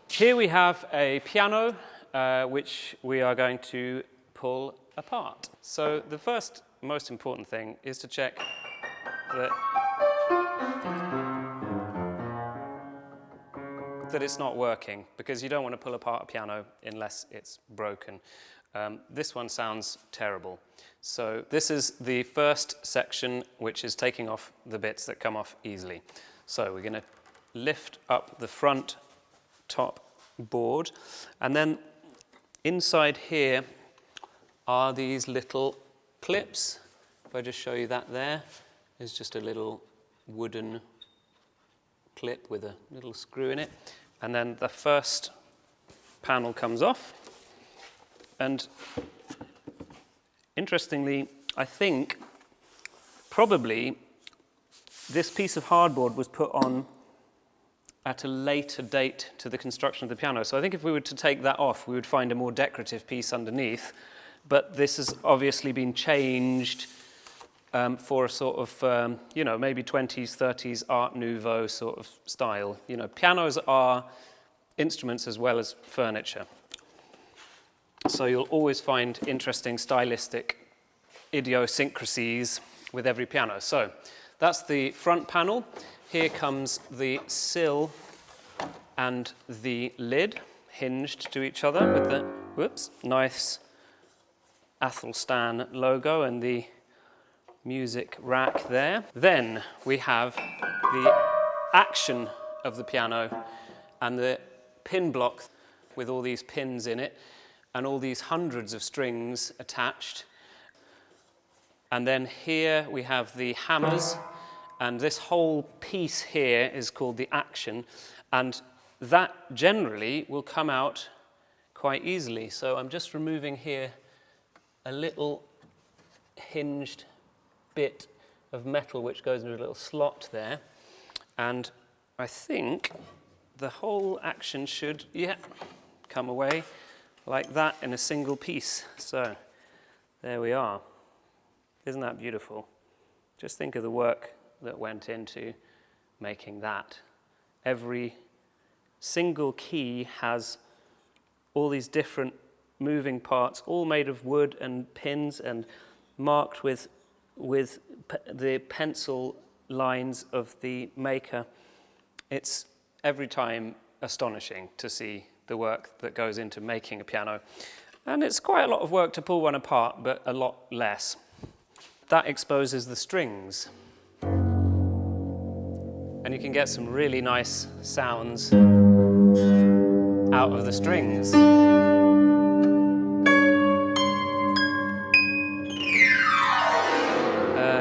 Here we have a piano which we are going to pull apart. So the first most important thing is to check that it's not working, because you don't want to pull apart a piano unless it's broken. This one sounds terrible. So this is the first section, which is taking off the bits that come off easily. So we're going to lift up the front top board, and then inside here are these little clips. If I just show you that, there is just a little wooden clip with a little screw in it, and then the first panel comes off. And interestingly, I think probably this piece of hardboard was put on at a later date to the construction of the piano. So I think if we were to take that off, we would find a more decorative piece underneath. But this has obviously been changed for a sort of, maybe 20s, 30s Art Nouveau sort of style. Pianos are instruments as well as furniture. So you'll always find interesting stylistic idiosyncrasies with every piano. So that's the front panel. Here comes the sill and the lid hinged to each other with the nice Athelstan logo and the music rack there. Then we have the action of the piano and the pin block with all these pins in it and all these hundreds of strings attached. And then here we have the hammers. And this whole piece here is called the action, and that generally will come out quite easily. So I'm just removing here a little hinged bit of metal which goes into a little slot there, and I think the whole action should, come away like that in a single piece. So there we are. Isn't that beautiful? Just think of the work that went into making that. Every single key has all these different moving parts, all made of wood and pins and marked with the pencil lines of the maker. It's every time astonishing to see the work that goes into making a piano. And it's quite a lot of work to pull one apart, but a lot less. That exposes the strings. And you can get some really nice sounds out of the strings.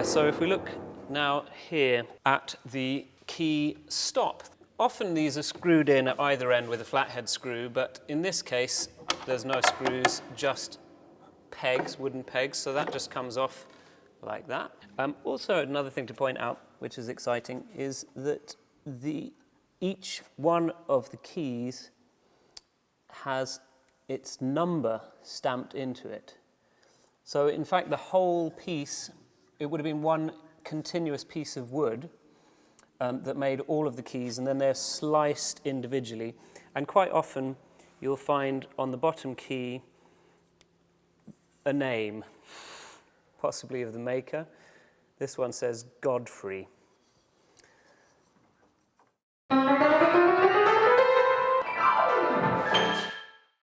So if we look now here at the key stop, often these are screwed in at either end with a flathead screw, but in this case there's no screws, just pegs, wooden pegs, so that just comes off like that. Also, another thing to point out, which is exciting, is that each one of the keys has its number stamped into it. So in fact, the whole piece, it would have been one continuous piece of wood that made all of the keys, and then they're sliced individually. And quite often, you'll find on the bottom key a name, possibly of the maker. This one says Godfrey.